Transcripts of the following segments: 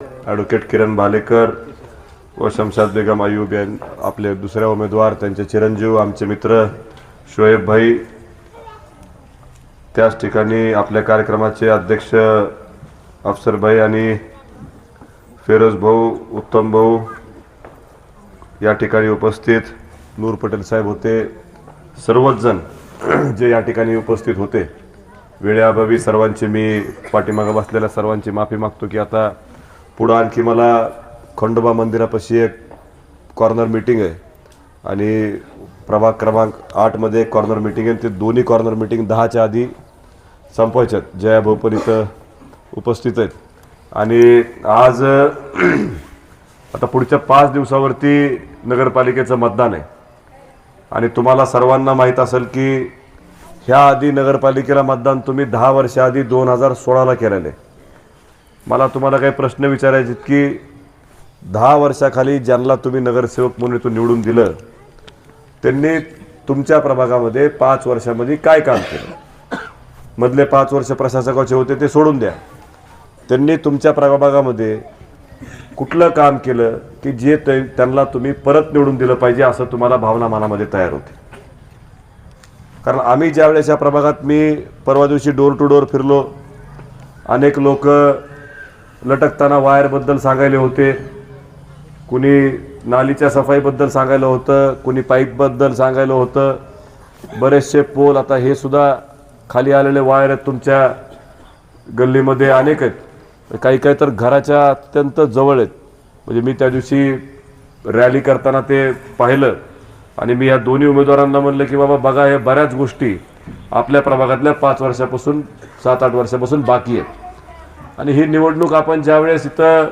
Advocate किरण भालेकर व शमशाद बेगम अयूब आपले दुसऱ्या उमेदवार, त्यांचे चिरंजीव, आमचे मित्र शोएब भाई, त्याच ठिकाणी आपल्या कार्यक्रमाचे अध्यक्ष अफसर भाई आणि फिरोज भाऊ, उत्तम भाऊ या ठिकाणी उपस्थित, नूर पटेल साहेब होते, सर्वच जण जे या ठिकाणी उपस्थित होते. वेळेअभावी सर्वांची मी पाठीमागे बसलेल्या सर्वांची माफी मागतो की आता पुढे आणखी मला खंडोबा मंदिरापाशी एक कॉर्नर मीटिंग आहे आणि प्रभाग क्रमांक 8 मध्ये कॉर्नर मीटिंग आहे. ते दोन्ही कॉर्नर मीटिंग 10च्या आधी संपवायच्यात. जया भाऊ पण इथं उपस्थित आहेत आणि आज आता पुढच्या 5 दिवसावरती नगरपालिकेचं मतदान आहे आणि तुम्हाला सर्वांना माहीत असेल की ह्या आधी नगरपालिकेला मतदान तुम्ही 10 वर्षाआधी 2016ला केलेलं आहे. मला तुम्हाला काही प्रश्न विचारायचे की 10 वर्षाखाली ज्यांना तुम्ही नगरसेवक म्हणून इथून निवडून दिलं त्यांनी तुमच्या प्रभागामध्ये 5 वर्षामध्ये काय काम केलं? मधले 5 वर्ष प्रशासकाचे होते ते सोडून द्या. त्यांनी तुमच्या प्रभागामध्ये कुठलं काम केलं की जे त्यांना तुम्ही परत निवडून दिलं पाहिजे असं तुम्हाला भावना मनामध्ये तयार होते? कारण आम्ही ज्या वेळेस या प्रभागात मी परवा दिवशी डोर टू डोर फिरलो, अनेक लोक लटकताना वायरबद्दल सांगायले होते, कुणी नालीच्या सफाईबद्दल सांगायला होतं, कुणी पाईपबद्दल सांगायला होतं. बरेचसे पोल आता हे सुद्धा खाली आलेले वायर आहेत तुमच्या गल्लीमध्ये अनेक आहेत, काही काही तर घराच्या अत्यंत जवळ आहेत. म्हणजे मी त्या दिवशी रॅली करताना ते पाहिलं आणि मी या दोन्ही उमेदवारांना म्हणलं की बाबा बघा, हे बऱ्याच गोष्टी आपल्या प्रभागातल्या 5 वर्षापासून 7-8 वर्षापासून बाकी आहेत आणि ही निवडणूक आपण ज्यावेळेस इथं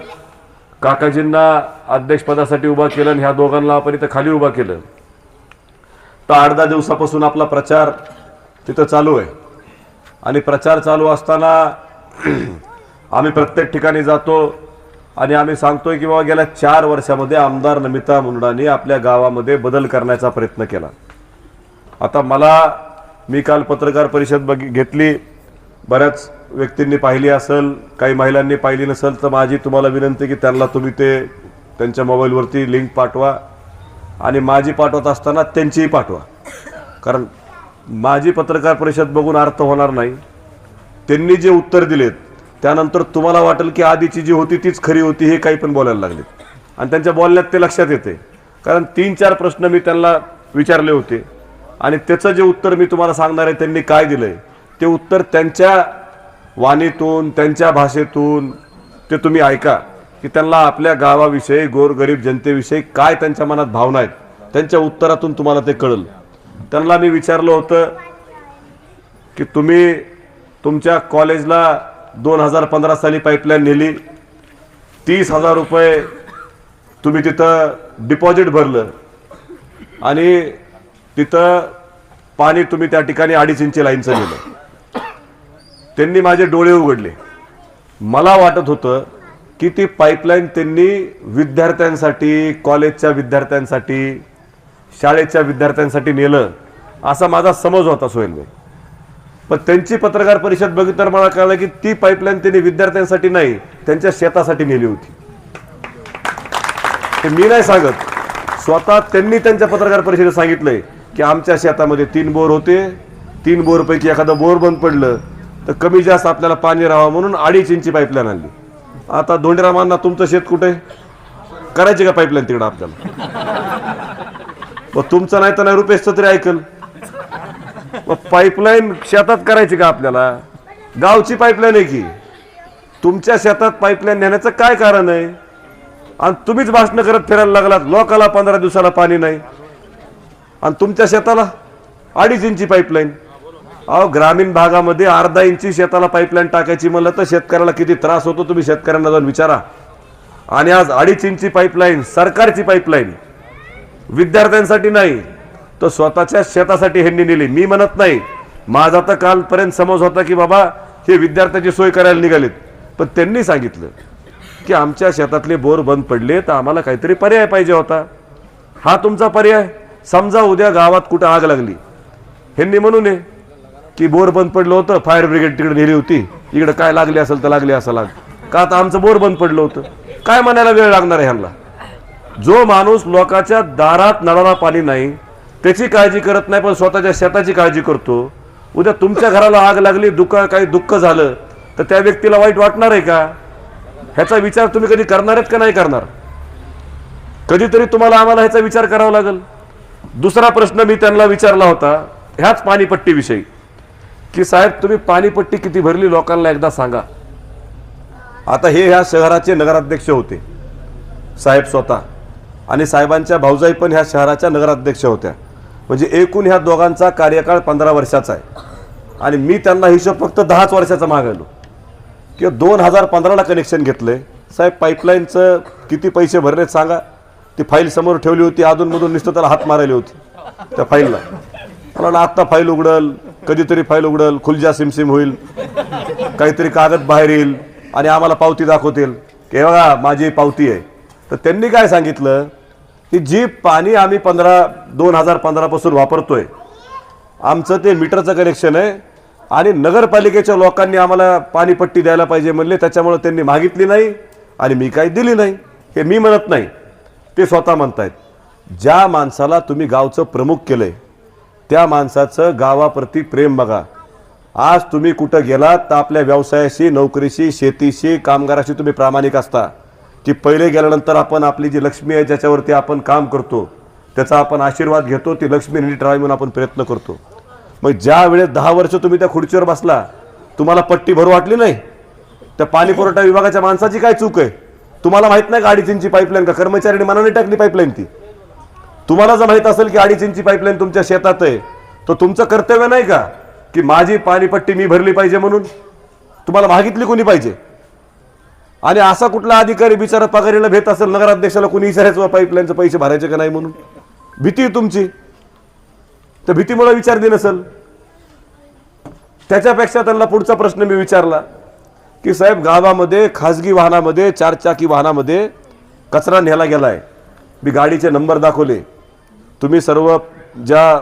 काकाजींना अध्यक्षपदासाठी उभा केलं आणि ह्या दोघांना आपण इथं खाली उभा केलं तर 8-10 दिवसापासून आपला प्रचार तिथं चालू आहे आणि प्रचार चालू असताना आम्ही प्रत्येक ठिकाणी जातो आणि आम्ही सांगतोय की बाबा गेल्या 4 वर्षामध्ये आमदार नमिता मुंडांनी आपल्या गावामध्ये बदल करण्याचा प्रयत्न केला. आता मी काल पत्रकार परिषद घेतली, बऱ्याच व्यक्तींनी पाहिली असेल, काही महिलांनी पाहिली नसेल तर माझी तुम्हाला विनंती की त्यांना तुम्ही ते त्यांच्या मोबाईलवरती लिंक पाठवा आणि माझी पाठवत असताना त्यांचीही पाठवा. कारण माझी पत्रकार परिषद बघून अर्थ होणार नाही. त्यांनी जे उत्तर दिलेत त्यानंतर तुम्हाला वाटेल की आधीची जी होती तीच खरी होती, हे काही पण बोलायला लागले आणि त्यांच्या बोलण्यात ते लक्षात येते. कारण 3-4 प्रश्न मी त्यांना विचारले होते आणि त्याचं जे उत्तर मी तुम्हाला सांगणार आहे त्यांनी काय दिलंय ते उत्तर त्यांच्या वाणीतून, त्यांच्या भाषेतून ते तुम्ही ऐका की त्यांना आपल्या गावाविषयी, गोरगरीब जनतेविषयी काय त्यांच्या मनात भावना आहेत, त्यांच्या उत्तरातून तुम्हाला ते कळेल. त्यांना मी विचारलं होतं की तुम्ही तुमच्या कॉलेजला 2015 साली पाईपलाईन नेली, 30,000 रुपये तुम्ही तिथं डिपॉझिट भरलं आणि तिथं पाणी तुम्ही त्या ठिकाणी 2.5 इंच लाईनचं नेलं. त्यांनी माझे डोळे उघडले. मला वाटत होतं की ती पाईपलाईन त्यांनी विद्यार्थ्यांसाठी, कॉलेजच्या विद्यार्थ्यांसाठी, शाळेच्या विद्यार्थ्यांसाठी नेलं असा माझा समज होता सोहेलभाई. पण त्यांची पत्रकार परिषद बघितली तर मला कळलं की ती पाईपलाईन त्यांनी विद्यार्थ्यांसाठी नाही, त्यांच्या शेतासाठी नेली होती. ते मी नाही सांगत, स्वतः त्यांनी त्यांच्या पत्रकार परिषदेत सांगितलंय की आमच्या शेतामध्ये 3 बोर होते, 3 बोरपैकी एखादं बोर बंद पडलं तर कमी जास्त आपल्याला पाणी राहावं म्हणून 2.5 इंची पाईपलाईन आणली. आता धोंडीरामांना तुमचं शेत कुठे करायची का पाईपलाईन तिकडं आपल्याला? मग तुमचं नाही तर नाही रुपेशचं तरी ऐकल. मग पाईपलाईन शेतात करायची का आपल्याला? गावची पाईपलाईन आहे की, तुमच्या शेतात पाईपलाईन नेण्याचं काय कारण आहे? आणि तुम्हीच भाषण करत फिरायला लागलात, लोकाला 15 दिवसाला पाणी नाही आणि तुमच्या शेताला 2.5 इंची पाईपलाईन. अहो, ग्रामीण भागामध्ये 1/2 इंची शेताला पाईपलाईन टाकायची म्हणलं तर शेतकऱ्याला किती त्रास होतो तुम्ही शेतकऱ्यांना जाऊन विचारा. आणि आज 2.5 इंची पाईपलाईन, सरकारची पाईपलाईन, विद्यार्थ्यांसाठी नाही तर स्वतःच्या शेतासाठी ह्यांनी नेली. मी म्हणत नाही, माझा तर कालपर्यंत समज होता की बाबा हे विद्यार्थ्याची सोय करायला निघालेत, पण त्यांनी सांगितलं की आमच्या शेतातले बोर बंद पडले तर आम्हाला काहीतरी पर्याय पाहिजे होता. हा तुमचा पर्याय. समजा उद्या गावात कुठं आग लागली, ह्यांनी म्हणू नये की बोर बंद पडलं होतं, फायर ब्रिगेड तिकडे नेली होती, इकडे काय लागले असेल तर लागले असेल आग. का आता आमचं बोर बंद पडलं होतं? काय म्हणायला वेळ लागणार आहे ह्यांना? जो माणूस लोकांच्या दारात नळाला पाणी नाही त्याची काळजी करत नाही पण स्वतःच्या शेताची काळजी करतो, उद्या तुमच्या घराला आग लागली, काही दुःख झालं तर त्या व्यक्तीला वाईट वाटणार आहे का? ह्याचा विचार तुम्ही कधी करणार आहेत का नाही करणार? कधीतरी तुम्हाला आम्हाला ह्याचा विचार करावा लागेल. दुसरा प्रश्न मी त्यांना विचारला होता ह्याच पाणीपट्टीविषयी की साहेब तुम्ही पाणीपट्टी किती भरली लोकांना एकदा सांगा. आता हे ह्या शहराचे नगराध्यक्ष होते साहेब स्वतः, आणि साहेबांच्या भाऊजाई पण ह्या शहराच्या नगराध्यक्ष होत्या. म्हणजे एकूण ह्या दोघांचा कार्यकाळ 15 वर्षाचा आहे. आणि मी त्यांना हिशोब फक्त 10 वर्षाचा मागायलो की 2015ला कनेक्शन घेतलंय. साहेब पाईपलाईनचं किती पैसे भरलेत सांगा. ती फाईल समोर ठेवली होती, अधूनमधून नुसतं त्याला हात मारायली होती त्या फाईलला. मला आत्ता फाईल उघडल, कधीतरी फाईल उघडल, खुलजा सिमसिम होईल, काहीतरी कागद बाहेर येईल आणि आम्हाला पावती दाखवतील की बघा माझी पावती आहे. तर त्यांनी काय सांगितलं की जी पाणी आम्ही 2015 पासून वापरतोय आमचं ते मीटरचं कनेक्शन आहे आणि नगरपालिकेच्या लोकांनी आम्हाला पाणीपट्टी द्यायला पाहिजे म्हणले, त्याच्यामुळे त्यांनी मागितली नाही आणि मी काही दिली नाही. हे मी म्हणत नाही, ते स्वतः म्हणतायत. ज्या माणसाला तुम्ही गावचं प्रमुख केलंय त्या माणसाचं गावाप्रती प्रेम बघा. आज तुम्ही कुठं गेलात तर आपल्या व्यवसायाशी, नोकरीशी, शेतीशी, कामगाराशी तुम्ही प्रामाणिक असता की पहिले गेल्यानंतर आपण आपली जी लक्ष्मी आहे ज्याच्यावरती आपण काम करतो त्याचा आपण आशीर्वाद घेतो, ती लक्ष्मी नीट राहावी म्हणून आपण प्रयत्न करतो. मग ज्या वेळेस 10 वर्ष तुम्ही त्या खुर्चीवर बसला तुम्हाला पट्टी भरू वाटली नाही, त्या पाणी पुरवठा विभागाच्या माणसाची काय चूक आहे? तुम्हाला माहित नाही का 2.5 इंची पाईपलाईन का कर्मचाऱ्यांनी मनाने टाकली पाईपलाईन? ती तुम्हाला जर माहित असेल की 2.5 इंची पाईपलाईन तुमच्या शेतात आहे तर तुमचं कर्तव्य नाही का की माझी पाणीपट्टी मी भरली पाहिजे म्हणून? तुम्हाला मागितली कोणी पाहिजे? आणि असा कुठला अधिकारी बिचारा पगारीला भेट असेल नगराध्यक्षाला कोणी विचारायचं पाईपलाईनचे पैसे भरायचे का नाही म्हणून? भीती तुमची, तर भीतीमुळे विचारली नसेल. त्याच्यापेक्षा त्यांना पुढचा प्रश्न मी विचारला की साहेब गावामध्ये खाजगी वाहनामध्ये 4 चाकी वाहनामध्ये कचरा न्यायला गेलाय. मी गाडीचे नंबर दाखवले. तुम्ही सर्व ज्या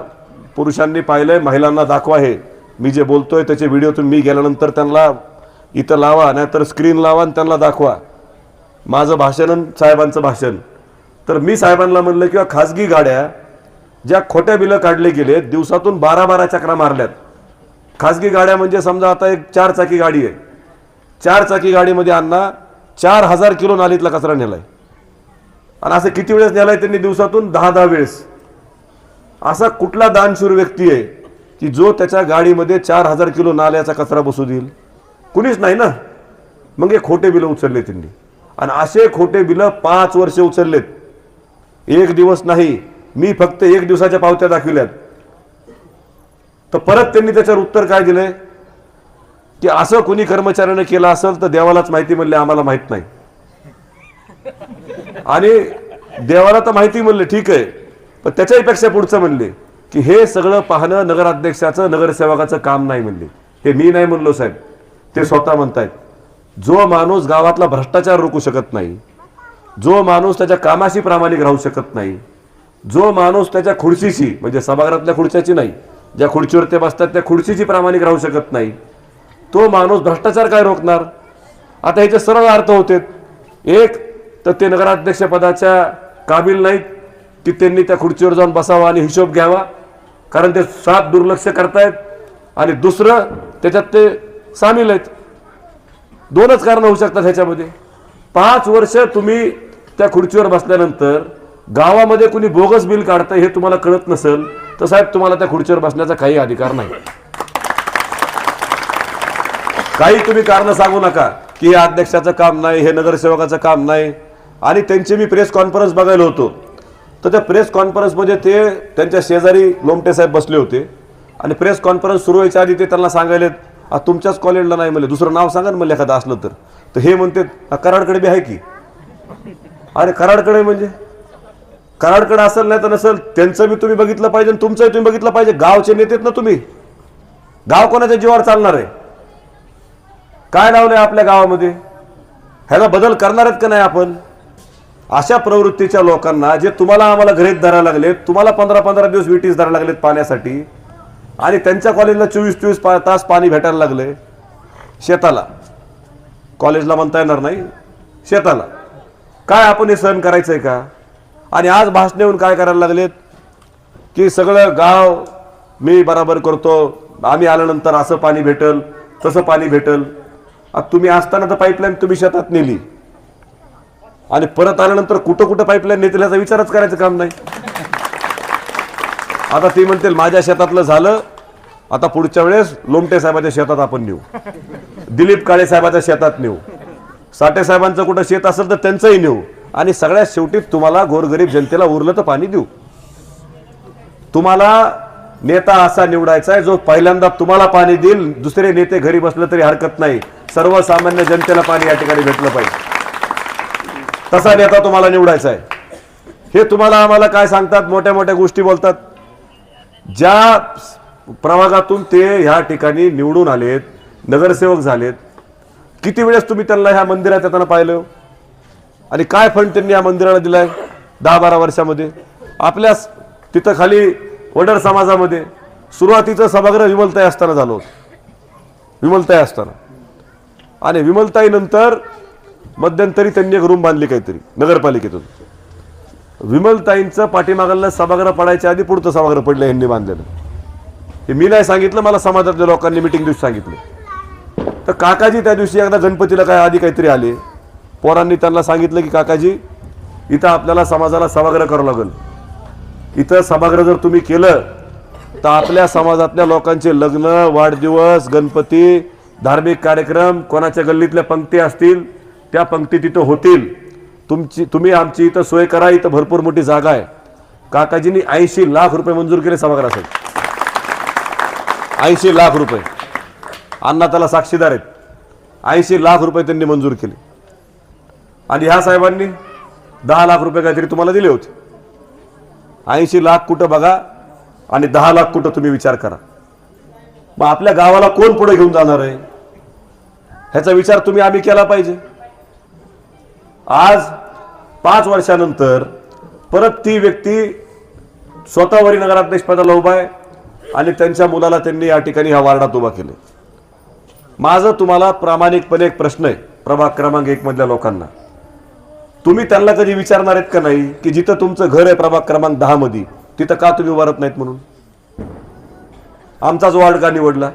पुरुषांनी पाहिलंय महिलांना दाखवा. हे मी जे बोलतोय त्याचे व्हिडिओ तुम्ही मी गेल्यानंतर त्यांना इथं लावा, नाहीतर स्क्रीन लावा आणि त्यांना दाखवा. माझं भाषण आणि साहेबांचं भाषण. तर मी साहेबांना म्हणलं किंवा खाजगी गाड्या ज्या खोट्या बिलं काढले गेले, दिवसातून 12 चक्रा मारल्यात. खाजगी गाड्या म्हणजे समजा आता एक 4 चाकी गाडी आहे, 4 चाकी गाडीमध्ये अण्णा 4000 किलो नालीतला कचरा नेलाय. आणि असं किती वेळेस नेलाय त्यांनी? दिवसातून 10 वेळेस. असा कुठला दानशूर व्यक्ती आहे की जो त्याच्या गाडीमध्ये 4000 किलो नाल्याचा कचरा बसू देईल? कुणीच नाही ना. मग हे खोटे बिलं उचलले त्यांनी, आणि असे खोटे बिलं 5 वर्ष उचललेत. 1 दिवस नाही, मी फक्त 1 दिवसाच्या पावत्या दाखविल्यात. तर परत त्यांनी त्याच्यावर उत्तर काय दिलंय की असं कोणी कर्मचाऱ्याने केलं असेल तर देवालाच माहिती म्हणले, आम्हाला माहित नाही. आणि देवाला तर माहिती म्हणले ठीक आहे, पण त्याच्यापेक्षा पुढचं म्हणले की हे सगळं पाहणं नगराध्यक्षाचं, नगरसेवकाचं काम नाही म्हणले. हे मी नाही म्हणलो साहेब, ते स्वतः म्हणतायत. जो माणूस गावातला भ्रष्टाचार रोखू शकत नाही, जो माणूस त्याच्या कामाशी प्रामाणिक राहू शकत नाही, जो माणूस त्याच्या खुर्चीशी म्हणजे सभागृहातल्या खुर्च्याची नाही, ज्या खुर्चीवर ते बसतात त्या खुर्चीची प्रामाणिक राहू शकत नाही, तो माणूस भ्रष्टाचार काय रोखणार? आता ह्याचे सरळ अर्थ होते. एक तर ते नगराध्यक्ष पदाच्या काबिल नाहीत की त्यांनी त्या खुर्चीवर जाऊन बसावा आणि हिशोब घ्यावा, कारण ते साफ दुर्लक्ष करतायत. आणि दुसरं त्याच्यात ते सामील आहेत. 2च कारण होऊ शकतात ह्याच्यामध्ये. 5 वर्ष तुम्ही त्या खुर्चीवर बसल्यानंतर गावामध्ये कुणी बोगस बिल काढतंय हे तुम्हाला कळत नसेल तर साहेब तुम्हाला त्या खुर्चीवर बसण्याचा काही अधिकार नाही. काही तुम्ही कारण सांगू नका की हे अध्यक्षाचं काम नाही, हे नगरसेवकाचं काम नाही. आणि त्यांची मी प्रेस कॉन्फरन्स बघायला होतो तर त्या प्रेस कॉन्फरन्समध्ये ते त्यांच्या शेजारी लोमटे साहेब बसले होते आणि प्रेस कॉन्फरन्स सुरू व्हायच्या आधी ते त्यांना सांगायले तुमच्याच कॉलेजला नाही म्हणले, दुसरं नाव सांगा ना म्हणले एखादं असलं तर हे म्हणते कराडकडे बी आहे की. अरे कराडकडे म्हणजे कराडकडे असेल नाही तर नसेल, त्यांचं बी तुम्ही बघितलं पाहिजे, तुमचंही तुम्ही बघितलं पाहिजे. गावचे नेतेत ना तुम्ही. गाव कोणाच्या जीवावर चालणार आहे? काय लावलंय आपल्या गावामध्ये? ह्याला बदल करणार आहेत का नाही आपण? अशा प्रवृत्तीच्या लोकांना जे तुम्हाला आम्हाला घरेत धरायला लागलेत, तुम्हाला 15-15 दिवस विटीस धरायला लागलेत पाण्यासाठी, आणि त्यांच्या कॉलेजला 24-24 तास पाणी भेटायला लागले शेताला. कॉलेजला म्हणता येणार नाही, शेताला. काय आपण हे सहन करायचंय का? आणि आज भाषण येऊन काय करायला लागलेत की सगळं गाव मी बराबर करतो, आम्ही आल्यानंतर असं पाणी भेटल तसं पाणी भेटल. आता तुम्ही असताना तर पाईपलाईन तुम्ही शेतात नेली आणि परत आल्यानंतर कुठं कुठं पाईपलाईन नेतील याचा विचारच करायचं काम नाही. आता ती म्हणतील माझ्या शेतातलं झालं, आता पुढच्या वेळेस लोमटे साहेबाच्या शेतात आपण नेऊ, दिलीप काळे साहेबाच्या शेतात नेऊ, साठे साहेबांचं कुठं शेत असेल तर त्यांचंही नेऊ, आणि सगळ्यात शेवटी तुम्हाला गोरगरीब जनतेला उरलं तर पाणी देऊ. तुम्हाला नेता असा निवडायचा आहे जो पहिल्यांदा तुम्हाला पाणी देईल. दुसरे नेते घरी बसले तरी हरकत नाही, सर्वसामान्य जनतेला पाणी या ठिकाणी भेटलं पाहिजे, तसा नेता तुम्हाला निवडायचा आहे. हे तुम्हाला आम्हाला काय सांगतात, मोठ्या मोठ्या गोष्टी बोलतात. ज्या प्रभागातून ते ह्या ठिकाणी निवडून आलेत, नगरसेवक झालेत, किती वेळेस तुम्ही त्यांना ह्या मंदिरात येताना पाहिलं आणि काय फंड त्यांनी या मंदिराला दिलाय 10-12 वर्षामध्ये. आपल्या तिथं खाली वडर समाजामध्ये सुरुवातीचं सभागृह विमलताई असताना झालं होतं, विमलताई असताना, आणि विमलताई नंतर मध्यंतरी त्यांनी एक रूम बांधली काहीतरी नगरपालिकेतून. विमलताईंचं पाठीमागलं सभागृह पडायच्या आधी पुढचं सभागृह पडलं यांनी बांधलेलं. हे मी नाही सांगितलं, मला समाजातल्या लोकांनी मिटिंग दिवशी सांगितलं. तर काकाजी त्या दिवशी एकदा गणपतीला काय आधी काहीतरी आले, पोरांनी त्यांना सांगितलं की काकाजी इथं आपल्याला समाजाला सभागृह करावं लागेल, इथं सभागृह जर तुम्ही केलं तर आपल्या समाजातल्या लोकांचे लग्न, वाढदिवस, गणपती, धार्मिक कार्यक्रम, कोणाच्या गल्लीतल्या पंक्ती असतील त्या पंक्ती तिथं होतील. तुम्ही आमची इथं सोय करा, इथं भरपूर मोठी जागा आहे. काकाजींनी 80 लाख रुपये मंजूर केले सभागृहासाठी. 80 लाख रुपये, अण्णा त्याला साक्षीदार आहेत. 80 लाख रुपये त्यांनी मंजूर केले. आणि ह्या साहेबांनी 10 लाख रुपये काहीतरी तुम्हाला दिले होते. 80 लाख कुठं बघा आणि 10 लाख कुठं तुम्ही विचार करा. मग आपल्या गावाला कोण पुढे घेऊन जाणार आहे ह्याचा विचार तुम्ही आम्ही केला पाहिजे. आज 5 वर्षानंतर परत ती व्यक्ती स्वतःवरी नगराध्यक्ष पदाला उभा आहे आणि त्यांच्या मुलाला त्यांनी या ठिकाणी ह्या वार्डात उभा केले. माझं तुम्हाला प्रामाणिकपणे एक प्रश्न आहे प्रभाग क्रमांक 1 मधल्या लोकांना, तुम्ही त्यांना कधी विचारणार आहेत का नाही की जिथं तुमचं घर आहे प्रभाग क्रमांक 10 मध्ये तिथं का तुम्ही उभारत नाहीत म्हणून? आमचाच वार्ड का निवडला?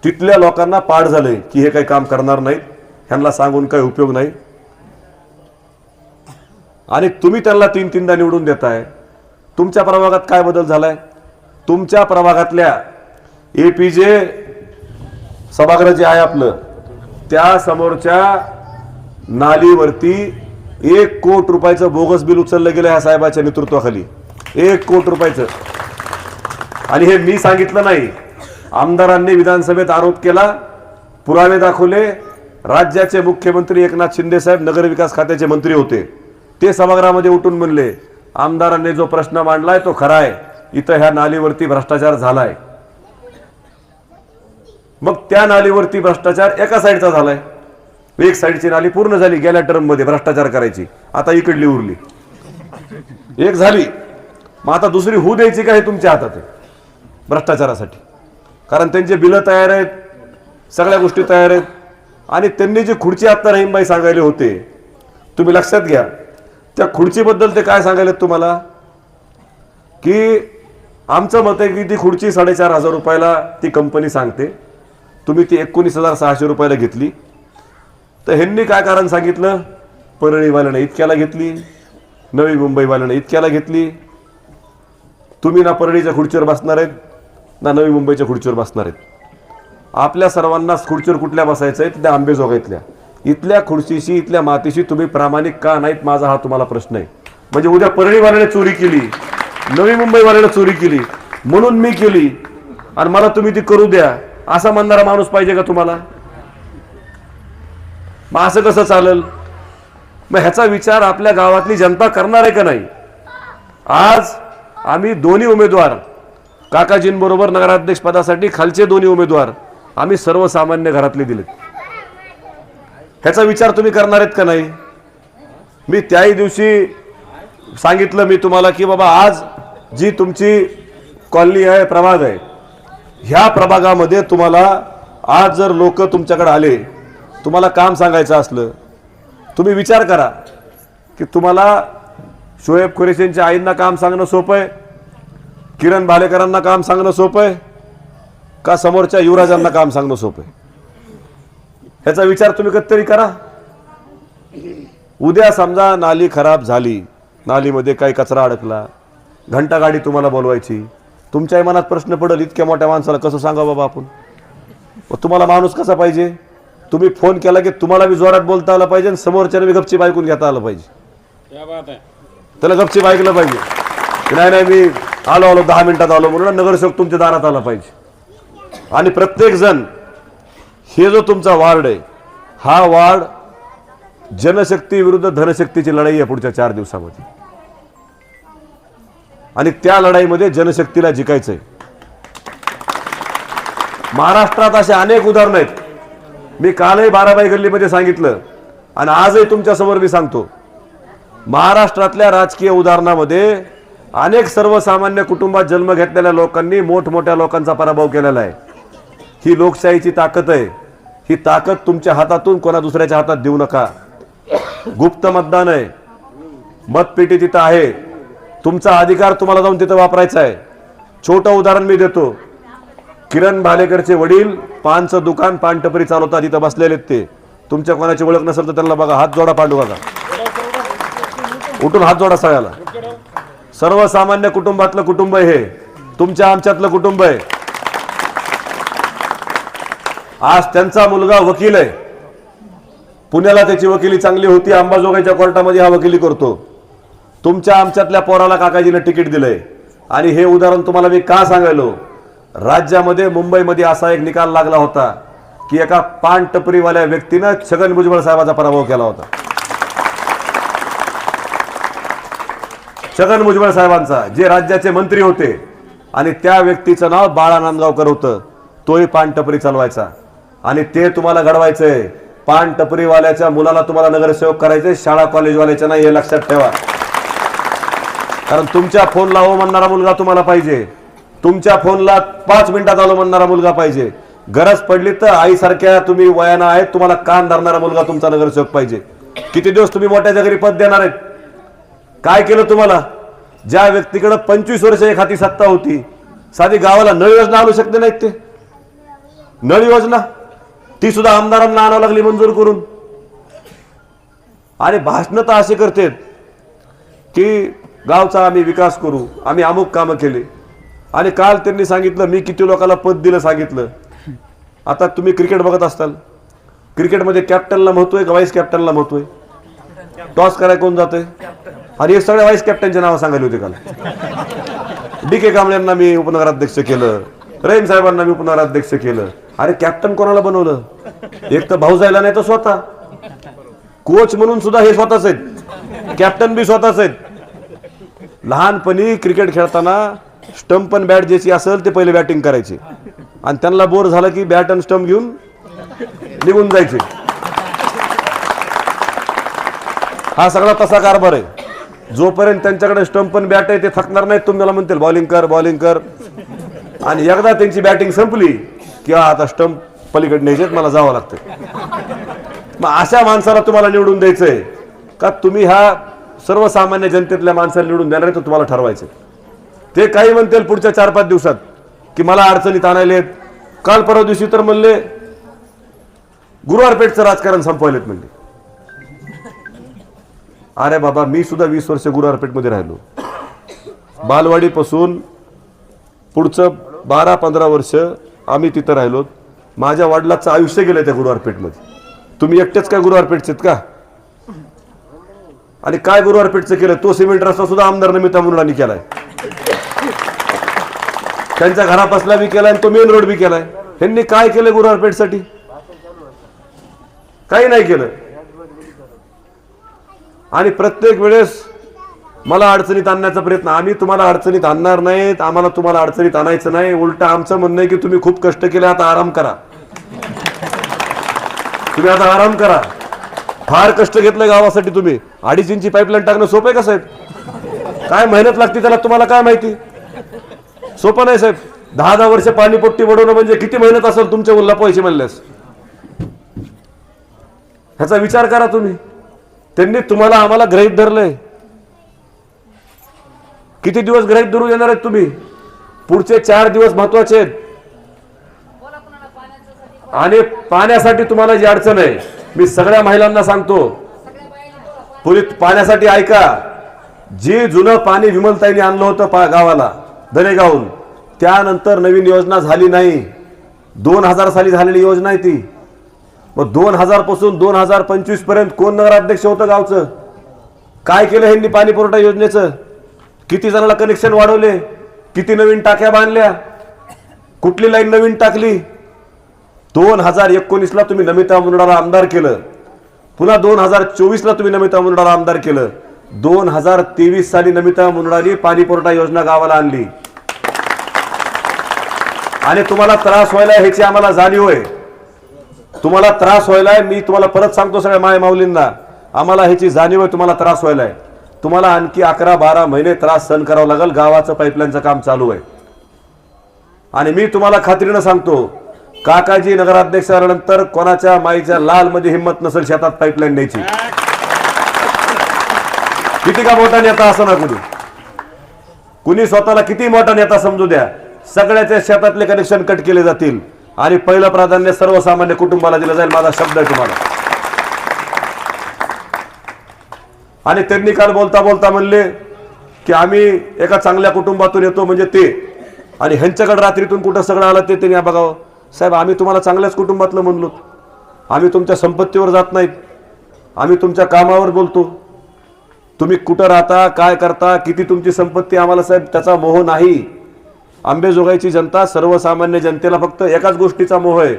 तिथल्या लोकांना पाठ झालंय की हे काही काम करणार नाहीत, ह्यांना सांगून काही उपयोग नाही, आणि तुम्ही त्यांना 3-3दा निवडून देताय. तुमच्या प्रभागात काय बदल झालाय? तुमच्या प्रभागातल्या एपीजे सभागृह जे आहे आपलं, त्या समोरच्या नालीवरती 1 कोटी रुपयाचं बोगस बिल उचललं गेलं ह्या साहेबाच्या नेतृत्वाखाली. 1 कोटी रुपयाचं. आणि हे मी सांगितलं नाही, आमदारांनी विधानसभेत आरोप केला, पुरावे दाखवले. राज्याचे मुख्यमंत्री एकनाथ शिंदे साहेब नगरविकास खात्याचे मंत्री होते, ते सभागृहामध्ये उठून म्हणले आमदारांनी जो प्रश्न मांडलाय तो खरा आहे, इथं ह्या नालीवरती भ्रष्टाचार झालाय. मग त्या नालीवरती भ्रष्टाचार एका साईडचा झालाय, एक साईडची नाली पूर्ण झाली गेल्या टर्म मध्ये भ्रष्टाचार करायची, आता इकडली उरली, एक झाली. मग आता दुसरी होऊ द्यायची का हे तुमच्या हातात आहे भ्रष्टाचारासाठी. कारण त्यांचे बिलं तयार आहेत, सगळ्या गोष्टी तयार आहेत. आणि त्यांनी जी खुर्ची आता रहीमबाई सांगायले होते, तुम्ही लक्षात घ्या त्या खुर्चीबद्दल ते काय सांगायले तुम्हाला की आमचं मत आहे की ती खुर्ची 4,500 रुपयाला ती कंपनी सांगते, तुम्ही ती 19,600 रुपयाला घेतली. तर ह्यांनी काय कारण सांगितलं, परळीवाल्याने इतक्याला घेतली, नवी मुंबईवाल्याने इतक्याला घेतली. तुम्ही ना परळीच्या खुर्चीवर बसणार आहेत ना नवी मुंबईच्या खुर्चीवर बसणार आहेत. आपल्या सर्वांना खुर्चीवर कुठल्या बसायचं आहे, त्या आंबेजोगाईतल्या. इथल्या खुर्चीशी इथल्या मातीशी तुम्ही प्रामाणिक का नाहीत, माझा हा तुम्हाला प्रश्न आहे. म्हणजे उद्या परळीवाल्याने चोरी केली, नवी मुंबईवाल्याने चोरी केली म्हणून मी केली आणि मला तुम्ही ती करू द्या असं म्हणणारा माणूस पाहिजे का तुम्हाला? मग असं कसं चालेल? मग ह्याचा विचार आपल्या गावातली जनता करणार आहे का नाही? आज आम्ही दोन्ही उमेदवार काकाजींबरोबर नगराध्यक्ष पदासाठी खालचे दोन्ही उमेदवार आम्ही सर्वसामान्य घरातले दिलेत. ह्याचा विचार तुम्ही करणार आहेत का नाही? मी त्याही दिवशी सांगितलं मी तुम्हाला की बाबा आज जी तुमची कॉलनी आहे, प्रभाग आहे, ह्या प्रभागामध्ये तुम्हाला आज जर लोक तुमच्याकडे आले तुम्हाला काम सांगायचं असलं, तुम्ही विचार करा की तुम्हाला शोएब कुरेशींच्या आईंना काम सांगणं सोपं आहे, किरण भालेकरांना काम सांगणं सोपं आहे का समोरच्या युवराजांना काम सांगणं सोपं आहे? ह्याचा विचार तुम्ही कधीतरी करा. उद्या समजा नाली खराब झाली, नालीमध्ये काही कचरा अडकला, घंटा गाडी तुम्हाला बोलवायची, तुमच्याही मनात प्रश्न पडेल, इतक्या मोठ्या माणसाला कसं सांगा बाबा आपण? तुम्हाला माणूस कसा पाहिजे? तुम्ही फोन केला की तुम्हाला बी जोरात बोलता आलं पाहिजे आणि समोरच्याने बी गपचीप ऐकून घेता आलं पाहिजे. त्याला गपचीप ऐकलं पाहिजे की नाही नाही मी आलो 10 मिनिटात आलो म्हणून नगरसेवक तुमच्या दारात आला पाहिजे. आणि प्रत्येक जण, हे जो तुमचा वार्ड आहे, हा वार्ड जनशक्ती विरुद्ध धनशक्तीची लढाई आहे पुढच्या 4 दिवसामध्ये. आणि त्या लढाईमध्ये जनशक्तीला जिंकायचंय. महाराष्ट्रात असे अनेक उदाहरणं आहेत. मी कालही बाराबाई गल्लीमध्ये सांगितलं आणि आजही तुमच्या समोर मी सांगतो. महाराष्ट्रातल्या राजकीय उदाहरणामध्ये अनेक सर्वसामान्य कुटुंबात जन्म घेतलेल्या लोकांनी मोठमोठ्या लोकांचा पराभव केलेला आहे. ही लोकशाहीची ताकद आहे. ही ताकद तुमच्या हातातून कोणा दुसऱ्याच्या हातात देऊ नका. गुप्त मतदान आहे, मतपेटी तिथं आहे, तुमचा अधिकार तुम्हाला जाऊन तिथं वापरायचा आहे. छोटं उदाहरण मी देतो. किरण भालेकरचे वडील पानचं दुकान, पानटपरी चालवतात, तिथं बसलेले ते. तुमच्या कोणाची ओळख नसेल तर त्यांना बघा, हात जोडा पांडुरंगा, उठून हात जोडा सगळ्याला. सर्वसामान्य कुटुंबातलं कुटुंब आहे हे, तुमच्या आमच्यातलं कुटुंब आहे. आज त्यांचा मुलगा वकील आहे, पुण्याला त्याची वकिली चांगली होती, अंबाजोगाईच्या कोर्टामध्ये हा वकिली करतो. तुमच्या आमच्यातल्या पोराला काकाजीने तिकीट दिलंय. आणि हे उदाहरण तुम्हाला मी का सांगायलो, राज्यामध्ये मुंबईमध्ये असा एक निकाल लागला होता की एका पान टपरीवाल्या व्यक्तीनं छगन भुजबळ साहेबांचा पराभव केला होता. छगन भुजबळ साहेबांचा, जे राज्याचे मंत्री होते, आणि त्या व्यक्तीचं नाव बाळा नांदगावकर होतं. तोही पान टपरी चालवायचा. आणि ते तुम्हाला घडवायचंय. पान टपरीवाल्याच्या मुलाला तुम्हाला नगरसेवक करायचे, शाळा कॉलेजवाल्याच्या नाही, हे लक्षात ठेवा. कारण तुमच्या फोनला हो म्हणणारा मुलगा तुम्हाला पाहिजे, तुमच्या फोनला 5 मिनिटात आलो म्हणणारा मुलगा पाहिजे. गरज पडली तर आईसारख्या तुम्ही वयानं आहेत, तुम्हाला कान धरणारा मुलगा तुमचा नगरसेवक पाहिजे. किती दिवस तुम्ही मोठ्याच्या घरी पद देणार आहेत? काय केलं तुम्हाला? ज्या व्यक्तीकडे 25 वर्ष एक हाती सत्ता होती, साधी गावाला नळ योजना आणू शकते नाहीत. ते नळ योजना ती सुद्धा आमदारांना आणावं लागली मंजूर करून. आणि भाषण तर असे करतात की गावचा आम्ही विकास करू, आम्ही अमुक कामं केले. आणि काल त्यांनी सांगितलं मी किती लोकांना पद दिलं सांगितलं. आता तुम्ही क्रिकेट बघत असताल, क्रिकेटमध्ये कॅप्टनला महत्व आहे का व्हाईस कॅप्टनला महत्व आहे? टॉस करायला कोण जातोय? आणि हे सगळ्या व्हाईस कॅप्टनचे नाव सांगायला होते काल. DK कांबळेंना मी उपनगराध्यक्ष केलं, रहीम साहेबांना मी उपनगराध्यक्ष केलं. अरे कॅप्टन कोणाला बनवलं? एक तर भाऊ जायला नाही तर स्वतः कोच म्हणून सुद्धा हे स्वतःच आहेत, कॅप्टन बी स्वतःच आहेत. लहानपणी क्रिकेट खेळताना स्टंप आणि बॅट ज्याची असेल ते पहिले बॅटिंग करायचे आणि त्यांना बोर झालं की बॅट आणि स्टंप घेऊन निघून जायचे. हा सगळा तसा कारभार आहे. जोपर्यंत त्यांच्याकडे स्टंप आणि बॅट आहे ते थकणार नाहीत. तुम्हाला म्हणतील बॉलिंग कर बॉलिंग कर, आणि एकदा त्यांची बॅटिंग संपली की आता स्टंप पलीकडे न्यायचे, मला जावं लागतं. मग अशा माणसाला तुम्हाला निवडून द्यायचंय का तुम्ही ह्या सर्वसामान्य जनतेतल्या माणसाला निवडून देणार आहे? तर तुम्हाला ठरवायचं. ते काही म्हणतील पुढच्या 4-5 दिवसात की मला अडचणीत आणायलेत. काल परवा दिवशी तर म्हणले गुरुवारपेठचं राजकारण संपवायलेत म्हणले. अरे बाबा, मी सुद्धा 20 वर्ष गुरुवारपेठमध्ये राहिलो. बालवाडीपासून पुढचं 12-15 वर्ष आम्ही तिथं राहिलो. माझ्या वडिलांचं आयुष्य गेलं त्या गुरुवारपेठमध्ये. तुम्ही एकटेच काय गुरुवारपेठचे का? आणि काय गुरुवारपेठचं केलं? तो सिमेंट रस्ता सुद्धा आमदार नमिता मुलांनी केलाय. त्यांच्या घरापासला बी केलाय आणि तो मेन रोड बी केलाय. त्यांनी काय केलं गुरुवारपेठसाठी? काही नाही केलं. आणि प्रत्येक वेळेस मला अडचणीत आणण्याचा प्रयत्न. आम्ही तुम्हाला अडचणीत आणणार नाहीत, आम्हाला तुम्हाला अडचणीत आणायचं नाही. उलट आमचं म्हणणं आहे की तुम्ही खूप कष्ट केले, आता आराम करा. तुम्ही आता आराम करा. फार कष्ट घेतलं गावासाठी. तुम्ही 2.5 इंची पाईपलाईन टाकणं सोपं आहे का साहेब? काय मेहनत लागते त्याला तुम्हाला काय माहिती? सोपं नाही साहेब. 10-10 वर्ष पाणीपट्टी बनवणं म्हणजे किती मेहनत असेल तुमच्या मुलाला पैसे म्हणल्यास. ह्याचा विचार करा तुम्ही. त्यांनी तुम्हाला आम्हाला गृहीत धरलंय. किती दिवस गृहीत धरू येणार आहेत तुम्ही? पुढचे 4 दिवस महत्वाचे आहेत. आणि पाण्यासाठी तुम्हाला जी अडचण आहे, मी सगळ्या महिलांना सांगतो, पाण्यासाठी ऐका. जे जुनं पाणी विमलताईने आणलं होतं गावाला दरेगावून, त्यानंतर नवीन योजना झाली नाही. 2000 साली झालेली योजना आहे ती. मग 2000 पासून 2025 पर्यंत कोण नगराध्यक्ष होतं गावचं? काय केलं ह्यांनी पाणी पुरवठा योजनेचं? किती जणांना कनेक्शन वाढवले? किती नवीन टाक्या बांधल्या? कुठली लाईन नवीन टाकली? 2019 ला तुम्ही नमिता मुंदडाला आमदार केलं. पुन्हा 2024 ला तुम्ही नमिता मुंदडाला आमदार केलं. 2023 साली नमिता मुंदडाने पाणी पुरवठा योजना गावाला आणली. आणि तुम्हाला त्रास व्हायला ह्याची आम्हाला जाणीव आहे. तुम्हाला त्रास व्हायलाय. मी तुम्हाला परत सांगतो सगळ्या माय माऊलींना, आम्हाला ह्याची जाणीव आहे. तुम्हाला त्रास व्हायलाय. तुम्हाला आणखी 11-12 महिने त्रास सहन करावा लागेल. गावाचं पाईपलाईनचं काम चालू आहे. आणि मी तुम्हाला खात्रीनं सांगतो, काकाजी नगराध्यक्ष झाल्यानंतर कोणाच्या माईच्या लाल मध्ये हिंमत नसेल शेतात पाईपलाईन न्यायची. किती का मोठा नेता असं ना कुणी स्वतःला किती मोठा नेता समजू द्या, सगळ्याच्या शेतातले कनेक्शन कट केले जातील. आणि पहिलं प्राधान्य सर्वसामान्य कुटुंबाला दिलं जाईल. माझा शब्द आहे तुम्हाला. आणि त्यांनी काल बोलता बोलता म्हणले की आम्ही एका चांगल्या कुटुंबातून येतो म्हणजे ते, आणि ह्यांच्याकडे रात्रीतून कुठं सगळं आलं ते त्यांनी बघावं. साहेब, आम्ही तुम्हाला चांगल्याच कुटुंबातलं म्हणलो. आम्ही तुमच्या संपत्तीवर जात नाहीत. आम्ही तुमच्या कामावर बोलतो. तुम्ही कुठं राहता, काय करता, किती तुमची संपत्ती, आम्हाला साहेब त्याचा मोह नाही. आंबेजोगाईची जनता, सर्वसामान्य जनतेला फक्त एकाच गोष्टीचा मोह आहे,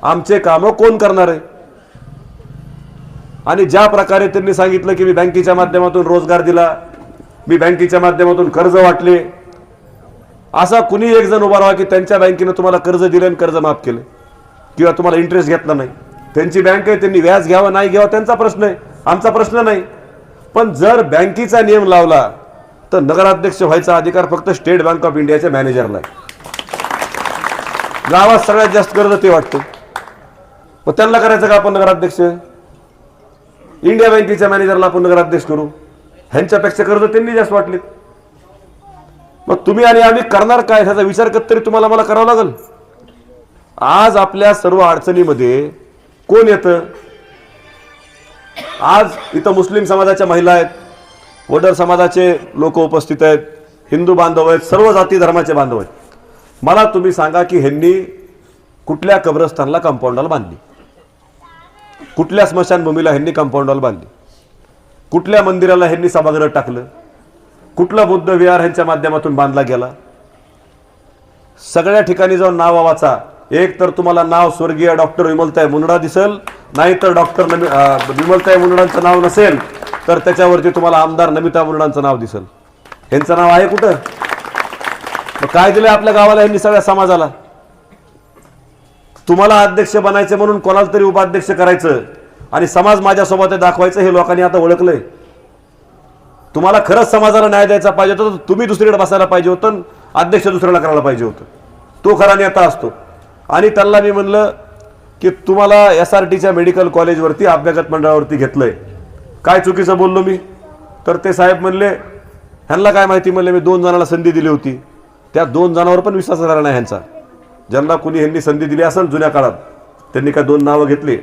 आमचे कामं कोण करणार आहे. आणि ज्या प्रकारे त्यांनी सांगितलं की मी बँकेच्या माध्यमातून रोजगार दिला, मी बँकेच्या माध्यमातून कर्ज वाटले, असा कुणी एक जण उभा राहा की त्यांच्या बँकेनं तुम्हाला कर्ज दिलं आणि कर्ज माफ केलं किंवा तुम्हाला इंटरेस्ट घेतला नाही. त्यांची बँक आहे, त्यांनी व्याज घ्यावं नाही घ्यावं त्यांचा प्रश्न आहे, आमचा प्रश्न नाही. पण जर बँकेचा नियम लावला तर नगराध्यक्ष व्हायचा अधिकार फक्त स्टेट बँक ऑफ इंडियाच्या मॅनेजरला आहे. गावात सगळ्यात जास्त कर्ज ते वाटतं, मग त्यांना करायचं का आपण नगराध्यक्ष? इंडिया बँकेच्या मॅनेजरला आपण नगराध्यक्ष करू? ह्यांच्यापेक्षा कर्ज त्यांनी जास्त वाटले. मग तुम्ही आणि आम्ही करणार काय ह्याचा विचार तरी तुम्हाला मला करावा लागेल. आज आपल्या सर्व अडचणीमध्ये कोण येतं? आज इथं मुस्लिम समाजाच्या महिला आहेत, वडर समाजाचे लोक उपस्थित आहेत, हिंदू बांधव आहेत, सर्व जाती धर्माचे बांधव आहेत. मला तुम्ही सांगा की ह्यांनी कुठल्या कब्रस्तानला कंपाऊंड वॉल बांधली? कुठल्या स्मशानभूमीला ह्यांनी कंपाऊंड वॉल बांधली? कुठल्या मंदिराला ह्यांनी सभागृह टाकलं? कुठला बुद्ध विहार ह्यांच्या माध्यमातून बांधला गेला? सगळ्या ठिकाणी जाऊन नाव वाचा. एक तर तुम्हाला नाव स्वर्गीय डॉक्टर विमलताई मुंदडा दिसेल, नाहीतर डॉक्टर विमलताई मुंदडांचं नाव नसेल तर त्याच्यावरती तुम्हाला आमदार नमिता मुंदडांचं नाव दिसेल. ह्यांचं नाव आहे कुठं? काय दिलंय आपल्या गावाला ह्यांनी सगळ्या समाजाला? तुम्हाला अध्यक्ष बनायचे म्हणून कोणाला तरी उपाध्यक्ष करायचं आणि समाज माझ्यासोबत दाखवायचं हे लोकांनी आता ओळखलंय. तुम्हाला खरंच समाजाला न्याय द्यायचा पाहिजे होता तर तुम्ही दुसरीकडे बसायला पाहिजे होतं, अध्यक्ष दुसऱ्याला करायला पाहिजे होतं. तो खरा नेता असतो. आणि त्यांना मी म्हणलं की तुम्हाला SRTच्या मेडिकल कॉलेजवरती अभ्यागत मंडळावरती घेतलंय, काय चुकीचं बोललो मी? तर ते साहेब म्हणले ह्यांना काय माहिती, म्हणले मी 2 जणांना संधी दिली होती, त्या 2 जणांवर पण विश्वास झाला नाही ह्यांचा. ज्यांना कुणी ह्यांनी संधी दिली असेल जुन्या काळात त्यांनी काय 2 नावं घेतली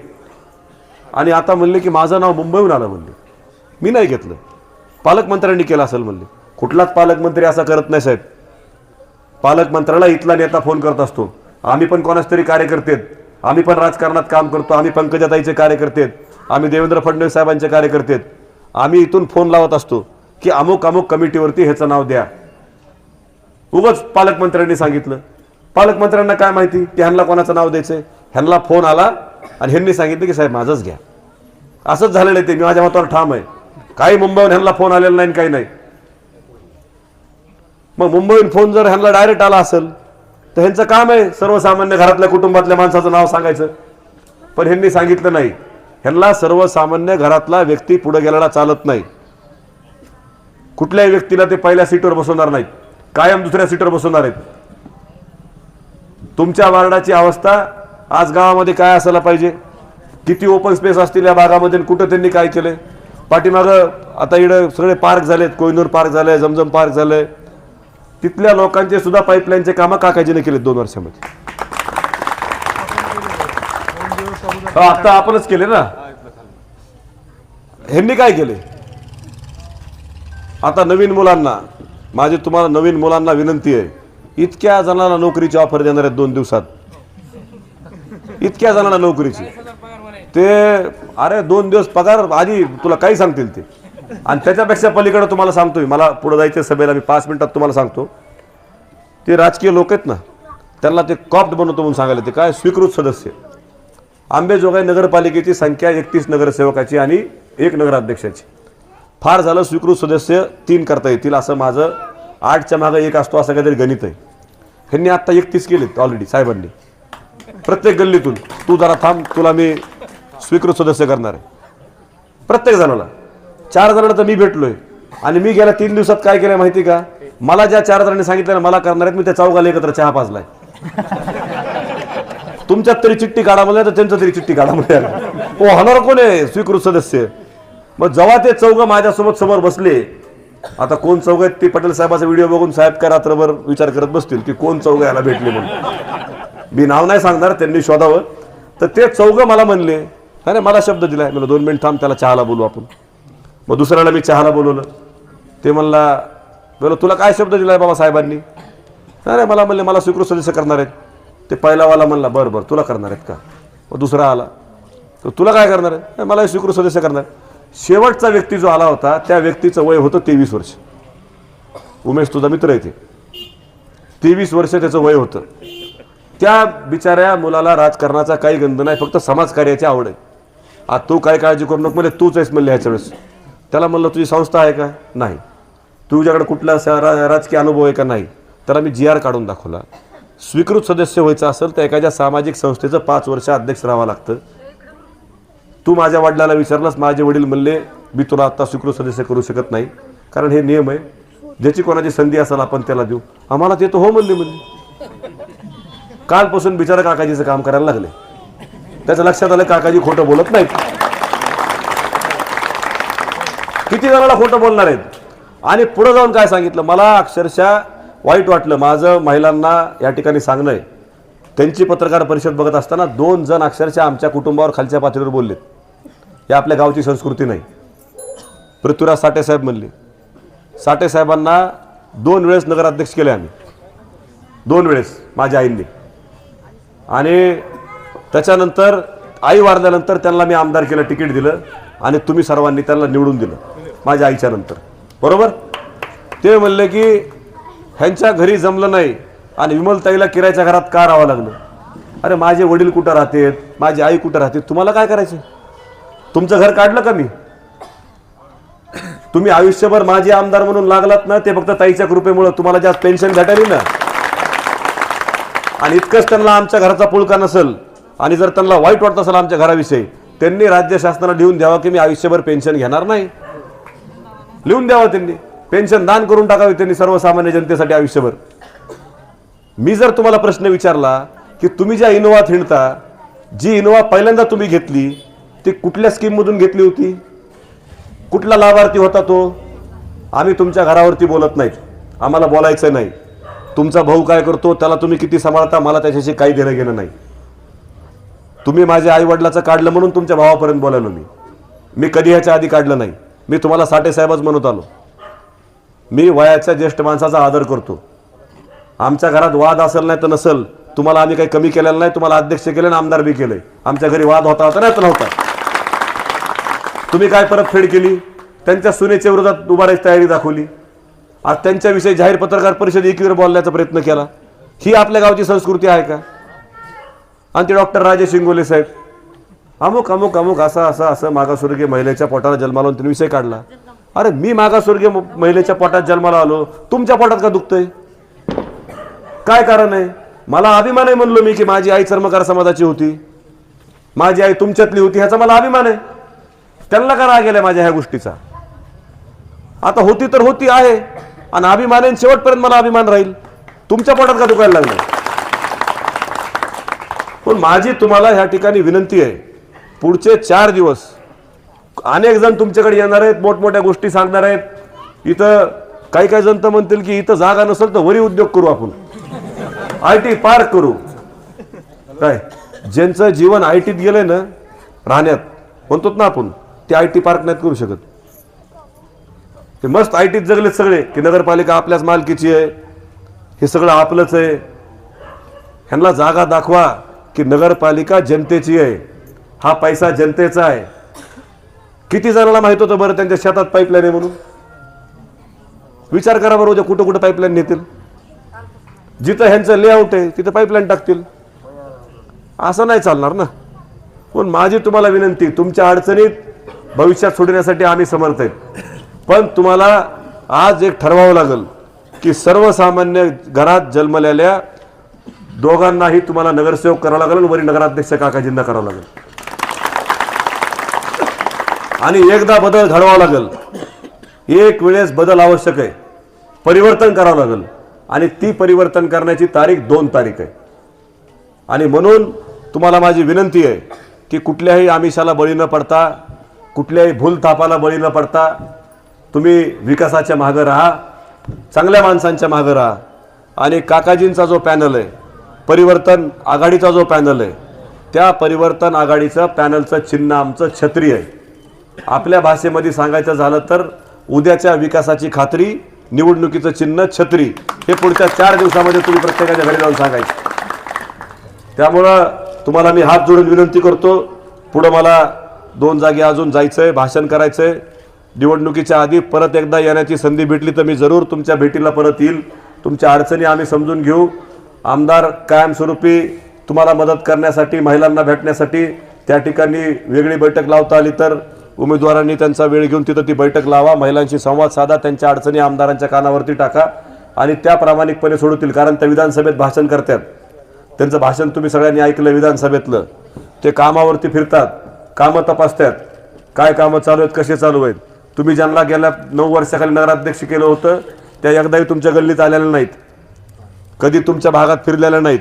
आणि आता म्हणले की माझं नाव मुंबईहून आलं. म्हणले मी नाही घेतलं, पालकमंत्र्यांनी केलं असेल. म्हणले कुठलाच पालकमंत्री असा करत नाही साहेब. पालकमंत्र्याला इथला नेता फोन करत असतो, आम्ही पण कोणाच तरी कार्यकर्ते, आम्ही पण राजकारणात काम करतो, आम्ही पंकजाताईचे कार्यकर्ते, आम्ही देवेंद्र फडणवीस साहेबांचे कार्यकर्ते, आम्ही इथून फोन लावत असतो की अमुक अमुक कमिटीवरती ह्याचं नाव द्या. उगाच पालकमंत्र्यांनी सांगितलं. पालकमंत्र्यांना काय माहिती की ह्यांना कोणाचं नाव द्यायचंय? ह्यांना फोन आला आणि ह्यांनी सांगितलं की साहेब माझंच घ्या. असंच झालेलं आहे. ते मी माझ्या मतावर ठाम आहे. काही मुंबईहून ह्यांना फोन आलेला नाही, काही नाही. मग मुंबईहून फोन जर ह्यांना डायरेक्ट आला असेल तर ह्यांचं काम आहे सर्वसामान्य घरातल्या कुटुंबातल्या माणसाचं नाव सांगायचं. पण ह्यांनी सांगितलं नाही. ह्यांना सर्वसामान्य घरातला व्यक्ती पुढे गेलेला चालत नाही. कुठल्याही व्यक्तीला ते पहिल्या सीटवर बसवणार नाहीत, कायम दुसऱ्या सीटवर बसवणार आहेत. तुमच्या वार्डाची अवस्था आज गावामध्ये काय असायला पाहिजे? किती ओपन स्पेस असतील या भागामध्ये, कुठं त्यांनी काय केलंय. पाठीमागं आता इकडे सगळे पार्क झालेत, कोहिनूर पार्क झालंय, जमजम पार्क झालंय, तिथल्या लोकांचे सुद्धा पाईपलाईनचे कामं काकाजीने केलेत 2 वर्षामध्ये. आता आपणच केले ना. ह्यांनी काय केले. आता नवीन मुलांना, माझी तुम्हाला नवीन मुलांना विनंती आहे, इतक्या जणांना नोकरीची ऑफर देणार आहेत 2 दिवसात, इतक्या जणांना नोकरीची. ते अरे 2 दिवस पगार आधी तुला काही सांगतील ते. आणि त्याच्यापेक्षा पलीकडे तुम्हाला सांगतोय, मला पुढे जायचं सभेला, मी 5 मिनिटात तुम्हाला सांगतो. ते राजकीय लोक आहेत ना, त्यांना ते कॉप्ट बनवतो म्हणून सांगायला, ते काय स्वीकृत सदस्य. आंबेजोगाई नगरपालिकेची संख्या 31 नगरसेवकाची आणि 1 नगराध्यक्षाची. फार झालं स्वीकृत सदस्य 3 करता येतील, असं माझं 8च्या मागं 1 असतो असं काहीतरी गणित आहे. ह्यांनी आत्ता 31 केलेत ऑलरेडी साहेबांनी. प्रत्येक गल्लीतून तू जरा थांब, तुला मी स्वीकृत सदस्य करणार आहे. प्रत्येक जणाला 4 जणांना तर मी भेटलोय. आणि मी गेल्या 3 दिवसात काय केलंय माहिती का, मला ज्या 4 जणांनी सांगितलं मला करणार आहेत, मी त्या चौघाला एकत्र चहा पाजलाय. तुमच्यात तरी चिठ्ठी काढा म्हणलं तर त्यांचं तरी चिठ्ठी काढा म्हणलं. हो, होणार कोण आहे स्वीकृत सदस्य. मग जेव्हा ते चौघं माझ्यासोबत समोर बसले, आता कोण चौघ आहेत ते पटेल साहेबाचा व्हिडिओ बघून साहेब काय रात्रभर विचार करत बसतील की कोण चौघ याला भेटले म्हणून. मी नाव नाही सांगणार, त्यांनी शोधावं. तर ते चौघं मला म्हणले, अरे मला शब्द दिलाय, मला 2 मिनिट थांब, त्याला चहाला बोलू आपण. मग दुसऱ्याला मी चहाला बोलवलं. ते म्हणला, बोलो तुला काय शब्द दिलाय बाबा साहेबांनी. अरे मला म्हणले मला स्वीकृत सदस्य करणार आहेत. ते पहिलावाला म्हणला बरं बरं तुला करणार आहेत का. मग दुसरा आला, तर तुला काय करणार आहे, मला स्वीकृत सदस्य करणार. शेवटचा व्यक्ती जो आला होता त्या व्यक्तीचं वय होतं 23 वर्ष. उमेश तुझा मित्र आहे ते, 23 वर्ष त्याचं वय होतं. त्या बिचाऱ्या मुलाला राजकारणाचा काही गंध नाही, फक्त समाजकार्याची आवड आहे. आता तू काय काळजी करू नको म्हणजे तूच आहेस म्हणले ह्याच्या वेळेस. त्याला म्हणलं तुझी संस्था आहे का, नाही. तुझ्याकडे कुठला राजकीय अनुभव आहे का, नाही. त्याला मी GR काढून दाखवला. स्वीकृत सदस्य व्हायचं असेल तर एखाद्या सामाजिक संस्थेचं 5 वर्ष अध्यक्ष राहावं लागतं. तू माझ्या वडिलाला विचारलास, माझे वडील म्हणले मी तुला आता स्वीकृत सदस्य करू शकत नाही, कारण हे नियम आहे, ज्याची कोणाची संधी असेल आपण त्याला देऊ. आम्हाला ते तो हो म्हणले. कालपासून बिचारा काकाजीचं काम करायला लागले. त्याचं लक्षात आलं काकाजी खोटं बोलत नाहीत. किती जणांना खोटं बोलणार आहेत. आणि पुढे जाऊन काय सांगितलं, मला अक्षरशः वाईट वाटलं. माझं महिलांना या ठिकाणी सांगणं आहे, त्यांची पत्रकार परिषद बघत असताना 2 जण अक्षरशः आमच्या कुटुंबावर खालच्या पातळीवर बोललेत. हे आपल्या गावची संस्कृती नाही. पृथ्वीराज साठे साहेब म्हणले, साठे साहेबांना 2 वेळेस नगराध्यक्ष केले आम्ही, 2 वेळेस माझ्या आईंनी. आणि त्याच्यानंतर आई वारल्यानंतर त्यांना मी आमदार केलं, तिकीट दिलं, आणि तुम्ही सर्वांनी त्यांना निवडून दिलं माझ्या आईच्या नंतर, बरोबर. ते म्हणले की ह्यांच्या घरी जमलं नाही आणि विमलताईला किरायच्या घरात का राहावं लागलं. अरे माझे वडील कुठं राहतात, माझी आई कुठं राहते, तुम्हाला काय करायचं. तुमचं घर काढलं का मी. तुम्ही आयुष्यभर माझे आमदार म्हणून लागलात ना, ते फक्त ताईच्या कृपेमुळे तुम्हाला जास्त पेन्शन भेटायली ना. आणि इतकंच त्यांना आमच्या घराचा पुळका नसेल, आणि जर त्यांना वाईट वाटत असेल आमच्या घराविषयी, त्यांनी राज्य शासनाला लिहून द्यावं की मी आयुष्यभर पेन्शन घेणार नाही. लिहून द्यावं त्यांनी, पेन्शन दान करून टाकावी त्यांनी सर्वसामान्य जनतेसाठी आयुष्यभर. मी जर तुम्हाला प्रश्न विचारला की तुम्ही ज्या इनोव्हात हिंडता, जी इनोव्हा पहिल्यांदा तुम्ही घेतली ती कुठल्या स्कीममधून घेतली होती, कुठला लाभार्थी होता तो. आम्ही तुमच्या घरावरती बोलत नाहीत, आम्हाला बोलायचं नाही. तुमचा भाऊ काय करतो त्याला तुम्ही किती सांभाळता मला त्याच्याशी काही देणं घेणं नाही. तुम्ही माझ्या आई वडिलाचं काढलं म्हणून तुमच्या भावापर्यंत बोलायलो मी कधी ह्याच्या आधी काढलं नाही. मी तुम्हाला साठे साहेबच म्हणत आलो. मी वयाच्या ज्येष्ठ माणसाचा आदर करतो. आमच्या घरात वाद असेल नाही तर नसेल, तुम्हाला आम्ही काही कमी केलेलं नाही. तुम्हाला अध्यक्ष केले आणि आमदार बी केले. आमच्या घरी वाद होता नाही तर नव्हता. तुम्ही काय परतफेड केली, त्यांच्या सुनेच्या विरोधात उभारायची तयारी दाखवली. आज त्यांच्याविषयी जाहीर पत्रकार परिषद एकीवर बोलण्याचा प्रयत्न केला. ही आपल्या गावची संस्कृती आहे का. आणि ते डॉक्टर राजेश शिंगोले साहेब अमुक अमुक अमुक असं मागासवर्गीय महिलेच्या पोटाला जन्माला त्यांनी विषय काढला. अरे मी मागासवर्गीय महिलेच्या पोटात जन्माला आलो, तुमच्या पोटात का दुखतंय, काय कारण आहे. मला अभिमान आहे म्हणलो मी की माझी आई चर्मकार समाजाची होती, माझी आई तुमच्यातली होती, ह्याचा मला अभिमान आहे. त्यांना का राग गेलाय माझ्या ह्या गोष्टीचा. आता होती तर होती आहे, आणि अभिमान आहे, शेवटपर्यंत मला अभिमान राहील. तुमच्या पोटात का दुखायला लागलं. पण माझी तुम्हाला ह्या ठिकाणी विनंती आहे पुढचे 4 दिवस अनेक जण तुमच्याकडे येणार आहेत, मोठमोठ्या गोष्टी सांगणार आहेत. इथं काही काही जण तर म्हणतील की इथं जागा नसेल तर वरी उद्योग करू, आपण IT पार्क करू. काय ज्यांचं जीवन ITत गेलंय ना, राहण्यात म्हणतो ना आपण, ते IT पार्क नाहीत करू शकत. ते मस्त ITत जगलेत सगळे की नगरपालिका आपल्याच मालकीची आहे, हे सगळं आपलंच आहे. ह्यांना जागा दाखवा की नगरपालिका जनतेची आहे, हा पैसा जनतेचा आहे. किती जणांना माहित होतं बरं त्यांच्या शेतात पाईपलाईन आहे म्हणून? विचार करा बरं, उद्या कुठं कुठं पाईपलाईन नेतील. जिथं ह्यांचं लेआउट आहे तिथं पाईपलाईन टाकतील. असं नाही चालणार ना. पण माझी तुम्हाला विनंती, तुमच्या अडचणीत भविष्यात सोडण्यासाठी आम्ही समर्थ आहेत. पण तुम्हाला आज एक ठरवावं लागेल की सर्वसामान्य घरात जन्मलेल्या दोघांनाही तुम्हाला नगरसेवक करावं लागेल, वरी नगराध्यक्ष काकाजींना करावं लागेल. आणि एकदा बदल घडवावा लागेल. एक वेळेस बदल आवश्यक आहे, परिवर्तन करावं लागेल. आणि ती परिवर्तन करण्याची तारीख 2 तारीख आहे. आणि म्हणून तुम्हाला माझी विनंती आहे की कुठल्याही आमिषाला बळी न पडता, कुठल्याही भूलथापाला बळी न पडता तुम्ही विकासाच्या मागं राहा, चांगल्या माणसांच्या मागं राहा. आणि काकाजींचा जो पॅनल आहे, परिवर्तन आघाडीचा जो पॅनल आहे, त्या परिवर्तन आघाडीचं पॅनलचं चिन्ह आमचं छत्री आहे. आपल्या भाषेमध्ये सांगायचं झालं तर उद्याच्या विकासाची खात्री, निवडणुकीचं चिन्ह छत्री, हे पुढच्या 4 दिवसामध्ये तुम्ही प्रत्येकाच्या घरी जाऊन सांगायचं. त्यामुळं तुम्हाला मी हात जोडून विनंती करतो, पुढं मला 2 जागी अजून जायचंय, भाषण करायचंय. निवडणुकीच्या आधी परत एकदा येण्याची संधी भेटली तर मी जरूर तुमच्या भेटीला परत येईल. तुमच्या अडचणी आम्ही समजून घेऊ. आमदार कायमस्वरूपी तुम्हाला मदत करण्यासाठी, महिलांना भेटण्यासाठी त्या ठिकाणी वेगळी बैठक लावता आली तर उमेदवारांनी त्यांचा वेळ घेऊन तिथं ती बैठक लावा, महिलांशी संवाद साधा, त्यांच्या अडचणी आमदारांच्या कानावरती टाका आणि त्या प्रामाणिकपणे सोडवतील. कारण त्या विधानसभेत भाषण करतात, त्यांचं भाषण तुम्ही सगळ्यांनी ऐकलं विधानसभेतलं. ते कामावरती फिरतात, कामं तपासतात, काय कामं चालू आहेत, कसे चालू आहेत. तुम्ही ज्यांना गेल्या 9 वर्षाखाली नगराध्यक्ष केलं होतं त्या एकदाही तुमच्या गल्लीत आलेल्या नाहीत, कधी तुमच्या भागात फिरलेल्या नाहीत.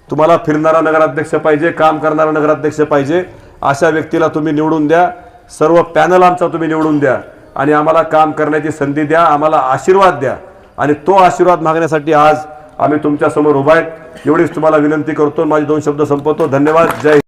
तुम्हाला फिरणारा नगराध्यक्ष पाहिजे, काम करणारा नगराध्यक्ष पाहिजे. अशा व्यक्तीला तुम्ही निवडून द्या, सर्व पॅनल आमचा तुम्ही निवडून द्या आणि आम्हाला काम करण्याची संधी द्या, आम्हाला आशीर्वाद द्या. आणि तो आशीर्वाद मागण्यासाठी आज आम्ही तुमच्या समोर उभा आहेत. एवढीच तुम्हाला विनंती करतो. माझे 2 शब्द संपवतो. धन्यवाद. जय